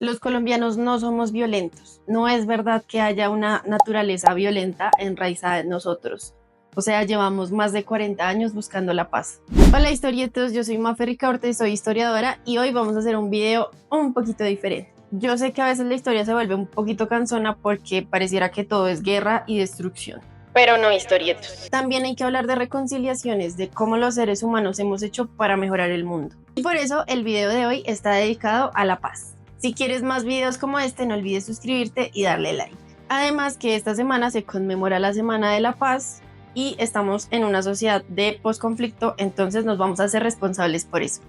Los colombianos no somos violentos. No es verdad que haya una naturaleza violenta enraizada en nosotros. O sea, llevamos más de 40 años buscando la paz. Hola historietos, yo soy Mafe Ricaurte, soy historiadora y hoy vamos a hacer un video un poquito diferente. Yo sé que a veces la historia se vuelve un poquito cansona porque pareciera que todo es guerra y destrucción. Pero no historietos. También hay que hablar de reconciliaciones, de cómo los seres humanos hemos hecho para mejorar el mundo. Y por eso el video de hoy está dedicado a la paz. Si quieres más videos como este, no olvides suscribirte y darle like. Además que esta semana se conmemora la Semana de la Paz y estamos en una sociedad de posconflicto, entonces nos vamos a hacer responsables por eso.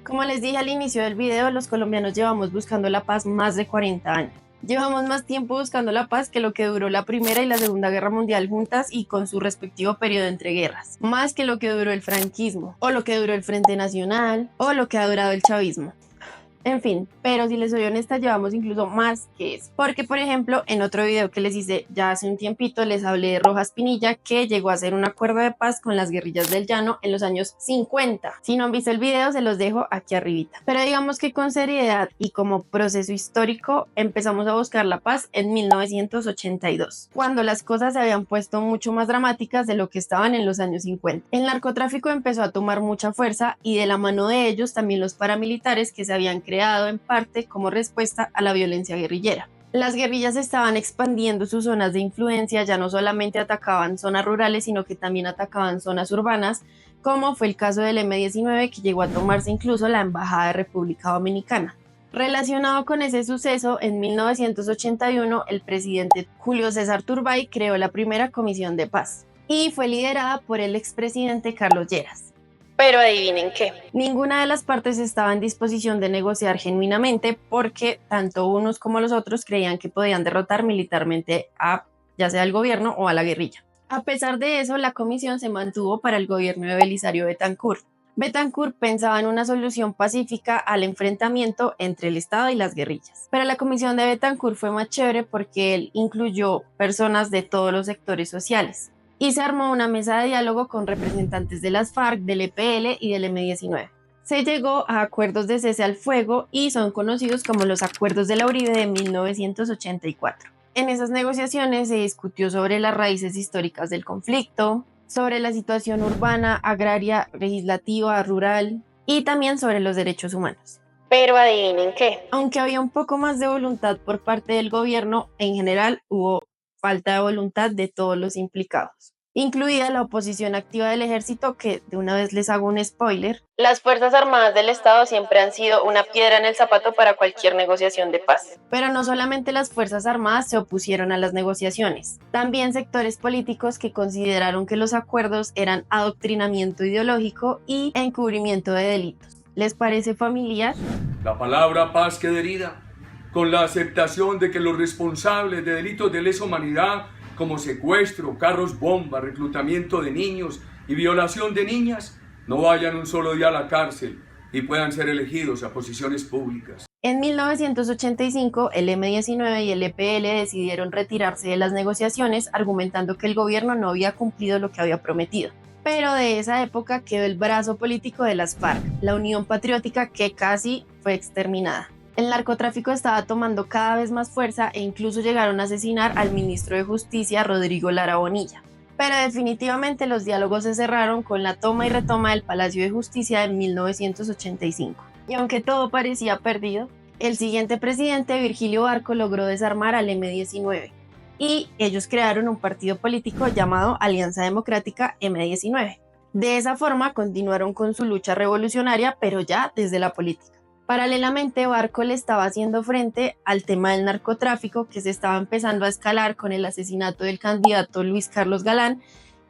Como les dije al inicio del video, los colombianos llevamos buscando la paz más de 40 años. Llevamos más tiempo buscando la paz que lo que duró la Primera y la Segunda Guerra Mundial juntas y con su respectivo periodo entre guerras. Más que lo que duró el franquismo, o lo que duró el Frente Nacional, o lo que ha durado el chavismo. En fin, pero si les soy honesta, llevamos incluso más que eso. Porque, por ejemplo, en otro video que les hice ya hace un tiempito, les hablé de Rojas Pinilla, que llegó a hacer un acuerdo de paz con las guerrillas del Llano en los años 50. Si no han visto el video, se los dejo aquí arribita. Pero digamos que con seriedad y como proceso histórico, empezamos a buscar la paz en 1982, cuando las cosas se habían puesto mucho más dramáticas de lo que estaban en los años 50. El narcotráfico empezó a tomar mucha fuerza y de la mano de ellos también los paramilitares que se habían creado en parte como respuesta a la violencia guerrillera. Las guerrillas estaban expandiendo sus zonas de influencia, ya no solamente atacaban zonas rurales, sino que también atacaban zonas urbanas, como fue el caso del M-19, que llegó a tomarse incluso la Embajada de República Dominicana. Relacionado con ese suceso, en 1981 el presidente Julio César Turbay creó la primera Comisión de Paz y fue liderada por el expresidente Carlos Lleras. Pero adivinen qué, ninguna de las partes estaba en disposición de negociar genuinamente porque tanto unos como los otros creían que podían derrotar militarmente a ya sea al gobierno o a la guerrilla. A pesar de eso, la comisión se mantuvo para el gobierno de Belisario Betancur. Betancur pensaba en una solución pacífica al enfrentamiento entre el Estado y las guerrillas. Pero la comisión de Betancur fue más chévere porque él incluyó personas de todos los sectores sociales y se armó una mesa de diálogo con representantes de las FARC, del EPL y del M-19. Se llegó a acuerdos de cese al fuego y son conocidos como los Acuerdos de la Uribe de 1984. En esas negociaciones se discutió sobre las raíces históricas del conflicto, sobre la situación urbana, agraria, legislativa, rural y también sobre los derechos humanos. Pero adivinen qué, aunque había un poco más de voluntad por parte del gobierno, en general hubo falta de voluntad de todos los implicados, incluida la oposición activa del ejército, que de una vez les hago un spoiler. Las Fuerzas Armadas del Estado siempre han sido una piedra en el zapato para cualquier negociación de paz. Pero no solamente las Fuerzas Armadas se opusieron a las negociaciones, también sectores políticos que consideraron que los acuerdos eran adoctrinamiento ideológico y encubrimiento de delitos. ¿Les parece familiar? La palabra paz queda herida con la aceptación de que los responsables de delitos de lesa humanidad como secuestro, carros bomba, reclutamiento de niños y violación de niñas no vayan un solo día a la cárcel y puedan ser elegidos a posiciones públicas. En 1985, el M-19 y el EPL decidieron retirarse de las negociaciones, argumentando que el gobierno no había cumplido lo que había prometido. Pero de esa época quedó el brazo político de las FARC, la Unión Patriótica, que casi fue exterminada. El narcotráfico estaba tomando cada vez más fuerza e incluso llegaron a asesinar al ministro de Justicia, Rodrigo Lara Bonilla. Pero definitivamente los diálogos se cerraron con la toma y retoma del Palacio de Justicia en 1985. Y aunque todo parecía perdido, el siguiente presidente, Virgilio Barco, logró desarmar al M-19 y ellos crearon un partido político llamado Alianza Democrática M-19. De esa forma continuaron con su lucha revolucionaria, pero ya desde la política. Paralelamente, Barco le estaba haciendo frente al tema del narcotráfico, que se estaba empezando a escalar con el asesinato del candidato Luis Carlos Galán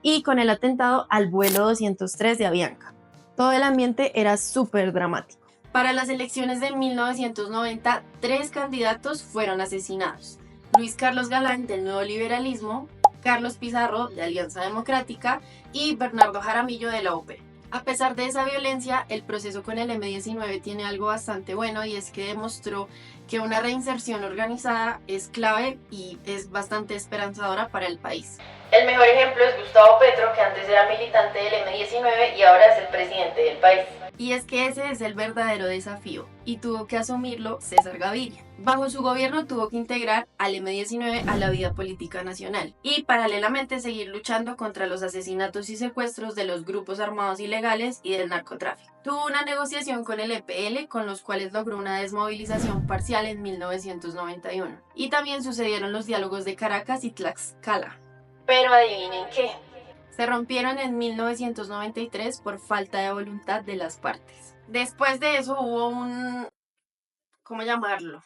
y con el atentado al vuelo 203 de Avianca. Todo el ambiente era súper dramático. Para las elecciones de 1990, 3 candidatos fueron asesinados: Luis Carlos Galán, del Nuevo Liberalismo, Carlos Pizarro, de Alianza Democrática, y Bernardo Jaramillo, de la UP. A pesar de esa violencia, el proceso con el M-19 tiene algo bastante bueno, y es que demostró que una reinserción organizada es clave y es bastante esperanzadora para el país. El mejor ejemplo es Gustavo Petro, que antes era militante del M-19 y ahora es el presidente del país. Y es que ese es el verdadero desafío, y tuvo que asumirlo César Gaviria. Bajo su gobierno tuvo que integrar al M-19 a la vida política nacional, y paralelamente seguir luchando contra los asesinatos y secuestros de los grupos armados ilegales y del narcotráfico. Tuvo una negociación con el EPL, con los cuales logró una desmovilización parcial en 1991. Y también sucedieron los diálogos de Caracas y Tlaxcala. Pero adivinen qué. Se rompieron en 1993 por falta de voluntad de las partes. Después de eso hubo ¿cómo llamarlo?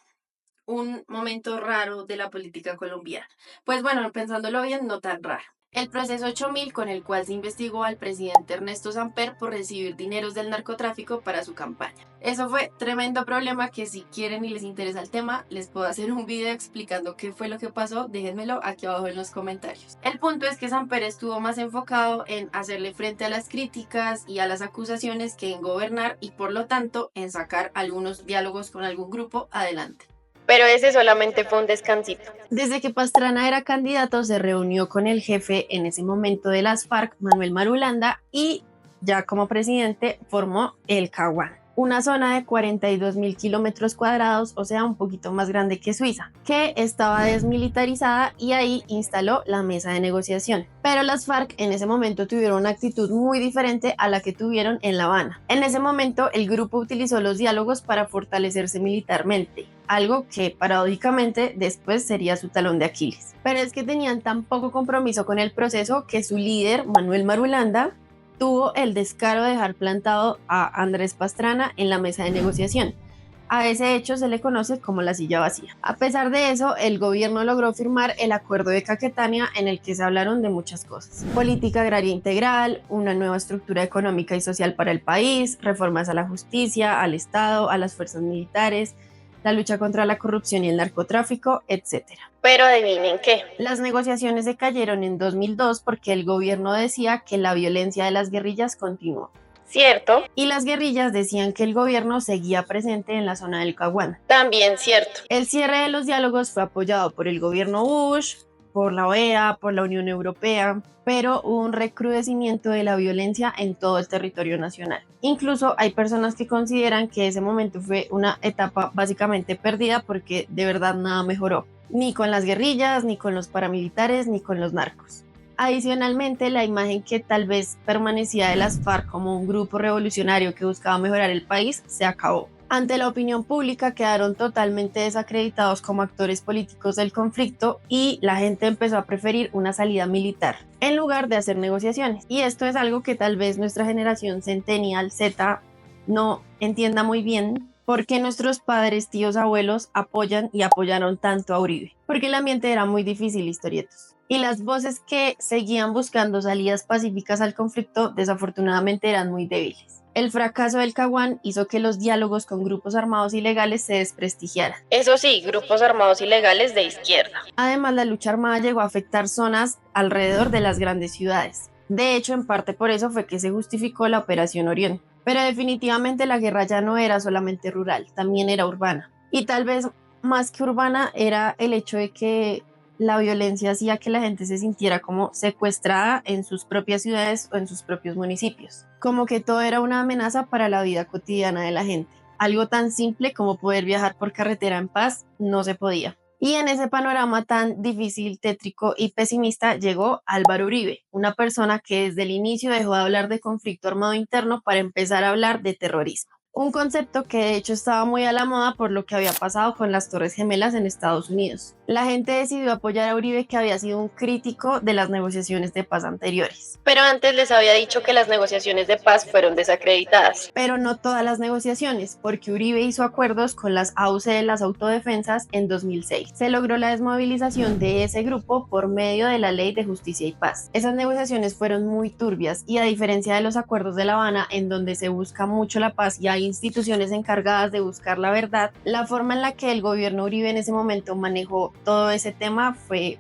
Un momento raro de la política colombiana. Pues bueno, pensándolo bien, no tan raro. El proceso 8000, con el cual se investigó al presidente Ernesto Samper por recibir dineros del narcotráfico para su campaña. Eso fue tremendo problema que, si quieren y les interesa el tema, les puedo hacer un video explicando qué fue lo que pasó. Déjenmelo aquí abajo en los comentarios. El punto es que Samper estuvo más enfocado en hacerle frente a las críticas y a las acusaciones que en gobernar, y por lo tanto en sacar algunos diálogos con algún grupo adelante. Pero ese solamente fue un descansito. Desde que Pastrana era candidato, se reunió con el jefe en ese momento de las FARC, Manuel Marulanda, y ya como presidente formó el Caguán, una zona de 42.000 kilómetros cuadrados, o sea, un poquito más grande que Suiza, que estaba desmilitarizada, y ahí instaló la mesa de negociación. Pero las FARC en ese momento tuvieron una actitud muy diferente a la que tuvieron en La Habana. En ese momento el grupo utilizó los diálogos para fortalecerse militarmente, algo que paradójicamente después sería su talón de Aquiles. Pero es que tenían tan poco compromiso con el proceso que su líder, Manuel Marulanda, tuvo el descaro de dejar plantado a Andrés Pastrana en la mesa de negociación. A ese hecho se le conoce como la silla vacía. A pesar de eso, el gobierno logró firmar el Acuerdo de Caquetania, en el que se hablaron de muchas cosas: política agraria integral, una nueva estructura económica y social para el país, reformas a la justicia, al Estado, a las fuerzas militares, la lucha contra la corrupción y el narcotráfico, etc. Pero adivinen qué. Las negociaciones se cayeron en 2002 porque el gobierno decía que la violencia de las guerrillas continuó. Cierto. Y las guerrillas decían que el gobierno seguía presente en la zona del Caguán. También cierto. El cierre de los diálogos fue apoyado por el gobierno Bush, por la OEA, por la Unión Europea, pero hubo un recrudecimiento de la violencia en todo el territorio nacional. Incluso hay personas que consideran que ese momento fue una etapa básicamente perdida, porque de verdad nada mejoró, ni con las guerrillas, ni con los paramilitares, ni con los narcos. Adicionalmente, la imagen que tal vez permanecía de las FARC como un grupo revolucionario que buscaba mejorar el país se acabó. Ante la opinión pública quedaron totalmente desacreditados como actores políticos del conflicto, y la gente empezó a preferir una salida militar en lugar de hacer negociaciones. Y esto es algo que tal vez nuestra generación Centennial Z no entienda muy bien, porque nuestros padres, tíos, abuelos apoyan y apoyaron tanto a Uribe, porque el ambiente era muy difícil, historietos. Y las voces que seguían buscando salidas pacíficas al conflicto desafortunadamente eran muy débiles. El fracaso del Caguán hizo que los diálogos con grupos armados ilegales se desprestigiaran. Eso sí, grupos armados ilegales de izquierda. Además, la lucha armada llegó a afectar zonas alrededor de las grandes ciudades. De hecho, en parte por eso fue que se justificó la Operación Orión. Pero definitivamente la guerra ya no era solamente rural, también era urbana. Y tal vez más que urbana era el hecho de que la violencia hacía que la gente se sintiera como secuestrada en sus propias ciudades o en sus propios municipios. Como que todo era una amenaza para la vida cotidiana de la gente. Algo tan simple como poder viajar por carretera en paz no se podía. Y en ese panorama tan difícil, tétrico y pesimista llegó Álvaro Uribe, una persona que desde el inicio dejó de hablar de conflicto armado interno para empezar a hablar de terrorismo. Un concepto que de hecho estaba muy a la moda por lo que había pasado con las Torres Gemelas en Estados Unidos. La gente decidió apoyar a Uribe, que había sido un crítico de las negociaciones de paz anteriores. Pero antes les había dicho que las negociaciones de paz fueron desacreditadas. Pero no todas las negociaciones, porque Uribe hizo acuerdos con las AUC de las autodefensas en 2006. Se logró la desmovilización de ese grupo por medio de la Ley de Justicia y Paz. Esas negociaciones fueron muy turbias, y a diferencia de los acuerdos de La Habana, en donde se busca mucho la paz y hay instituciones encargadas de buscar la verdad, la forma en la que el gobierno Uribe en ese momento manejó todo ese tema fue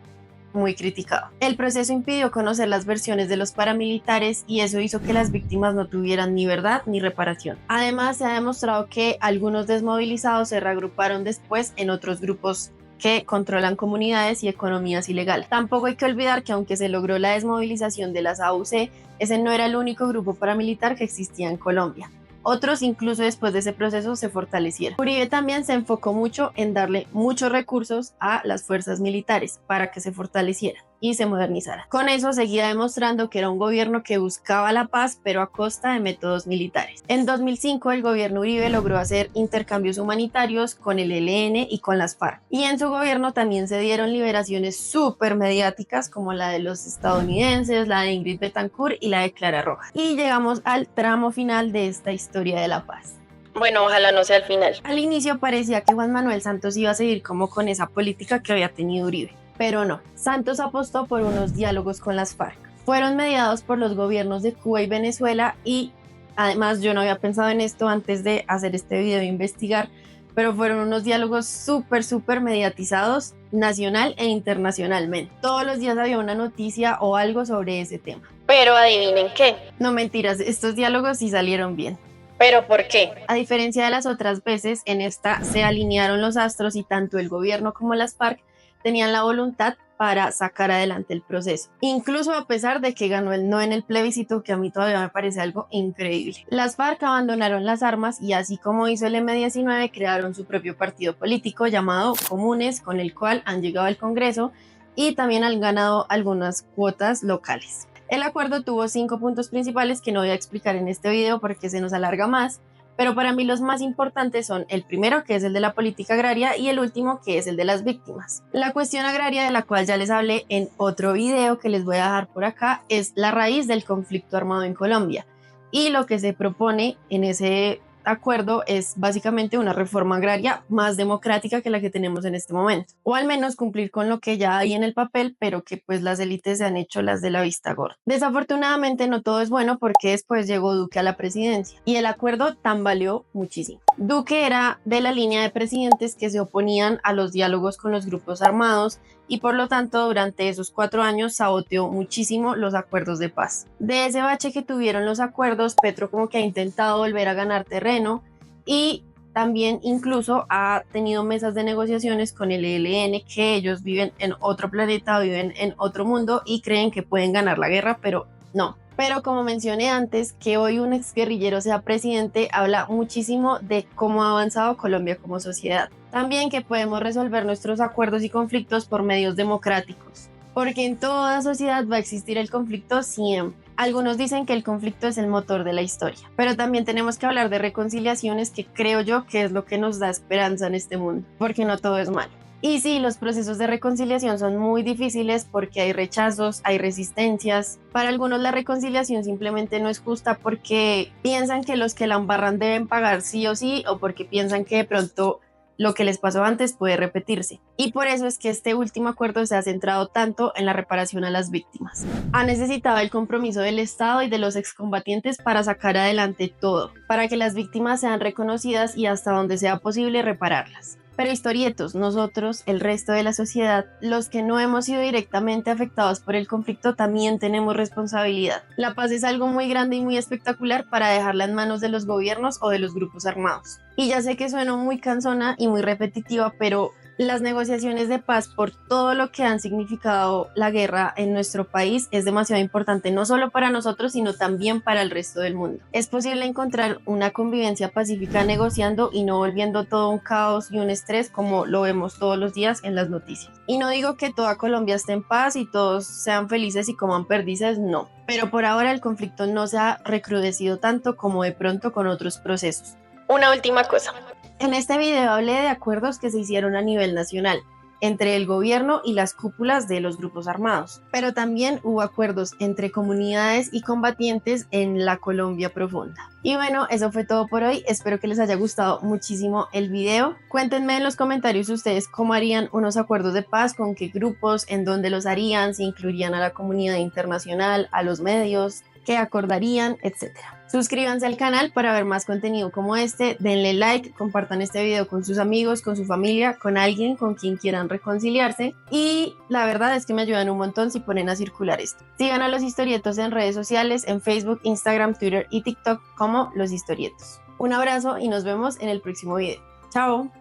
muy criticado. El proceso impidió conocer las versiones de los paramilitares, y eso hizo que las víctimas no tuvieran ni verdad ni reparación. Además, se ha demostrado que algunos desmovilizados se reagruparon después en otros grupos que controlan comunidades y economías ilegales. Tampoco hay que olvidar que, aunque se logró la desmovilización de las AUC, ese no era el único grupo paramilitar que existía en Colombia. Otros incluso después de ese proceso se fortalecieron. Uribe también se enfocó mucho en darle muchos recursos a las fuerzas militares para que se fortalecieran y se modernizara. Con eso seguía demostrando que era un gobierno que buscaba la paz, pero a costa de métodos militares. En 2005 el gobierno Uribe logró hacer intercambios humanitarios con el ELN y con las FARC. Y en su gobierno también se dieron liberaciones súper mediáticas como la de los estadounidenses, la de Ingrid Betancourt y la de Clara Rojas. Y llegamos al tramo final de esta historia de la paz. Bueno, ojalá no sea el final. Al inicio parecía que Juan Manuel Santos iba a seguir como con esa política que había tenido Uribe. Pero no, Santos apostó por unos diálogos con las FARC. Fueron mediados por los gobiernos de Cuba y Venezuela y además yo no había pensado en esto antes de hacer este video e investigar, pero fueron unos diálogos súper mediatizados nacional e internacionalmente. Todos los días había una noticia o algo sobre ese tema. Pero adivinen qué. No mentiras, estos diálogos sí salieron bien. ¿Pero por qué? A diferencia de las otras veces, en esta se alinearon los astros y tanto el gobierno como las FARC tenían la voluntad para sacar adelante el proceso, incluso a pesar de que ganó el no en el plebiscito, que a mí todavía me parece algo increíble. Las FARC abandonaron las armas y así como hizo el M-19 crearon su propio partido político llamado Comunes, con el cual han llegado al Congreso y también han ganado algunas cuotas locales. El acuerdo tuvo 5 puntos principales que no voy a explicar en este video porque se nos alarga más, pero para mí los más importantes son el primero, que es el de la política agraria, y el último, que es el de las víctimas. La cuestión agraria, de la cual ya les hablé en otro video que les voy a dejar por acá, es la raíz del conflicto armado en Colombia. Y lo que se propone en ese acuerdo es básicamente una reforma agraria más democrática que la que tenemos en este momento, o al menos cumplir con lo que ya hay en el papel, pero que pues las élites se han hecho las de la vista gorda. Desafortunadamente no todo es bueno porque después llegó Duque a la presidencia y el acuerdo tambaleó muchísimo. Duque era de la línea de presidentes que se oponían a los diálogos con los grupos armados y por lo tanto durante esos 4 años saboteó muchísimo los acuerdos de paz. De ese bache que tuvieron los acuerdos, Petro como que ha intentado volver a ganar terreno y también incluso ha tenido mesas de negociaciones con el ELN, que ellos viven en otro planeta, viven en otro mundo y creen que pueden ganar la guerra, pero no. Pero como mencioné antes, que hoy un exguerrillero sea presidente habla muchísimo de cómo ha avanzado Colombia como sociedad. También que podemos resolver nuestros acuerdos y conflictos por medios democráticos, porque en toda sociedad va a existir el conflicto siempre. Algunos dicen que el conflicto es el motor de la historia, pero también tenemos que hablar de reconciliaciones, que creo yo que es lo que nos da esperanza en este mundo, porque no todo es malo. Y sí, los procesos de reconciliación son muy difíciles porque hay rechazos, hay resistencias. Para algunos la reconciliación simplemente no es justa porque piensan que los que la embarran deben pagar sí o sí, o porque piensan que de pronto lo que les pasó antes puede repetirse. Y por eso es que este último acuerdo se ha centrado tanto en la reparación a las víctimas. Ha necesitado el compromiso del Estado y de los excombatientes para sacar adelante todo, para que las víctimas sean reconocidas y hasta donde sea posible repararlas. Pero historietos, nosotros, el resto de la sociedad, los que no hemos sido directamente afectados por el conflicto, también tenemos responsabilidad. La paz es algo muy grande y muy espectacular para dejarla en manos de los gobiernos o de los grupos armados. Y ya sé que sueno muy cansona y muy repetitiva, pero las negociaciones de paz, por todo lo que han significado la guerra en nuestro país, es demasiado importante, no solo para nosotros, sino también para el resto del mundo. Es posible encontrar una convivencia pacífica negociando y no volviendo todo un caos y un estrés como lo vemos todos los días en las noticias. Y no digo que toda Colombia esté en paz y todos sean felices y coman perdices, no. Pero por ahora el conflicto no se ha recrudecido tanto como de pronto con otros procesos. Una última cosa. En este video hablé de acuerdos que se hicieron a nivel nacional entre el gobierno y las cúpulas de los grupos armados, pero también hubo acuerdos entre comunidades y combatientes en la Colombia profunda. Y bueno, eso fue todo por hoy, espero que les haya gustado muchísimo el video. Cuéntenme en los comentarios ustedes cómo harían unos acuerdos de paz, con qué grupos, en dónde los harían, si incluirían a la comunidad internacional, a los medios, qué acordarían, etcétera. Suscríbanse al canal para ver más contenido como este, denle like, compartan este video con sus amigos, con su familia, con alguien con quien quieran reconciliarse y la verdad es que me ayudan un montón si ponen a circular esto. Sigan a Los Historietos en redes sociales, en Facebook, Instagram, Twitter y TikTok como Los Historietos. Un abrazo y nos vemos en el próximo video. ¡Chao!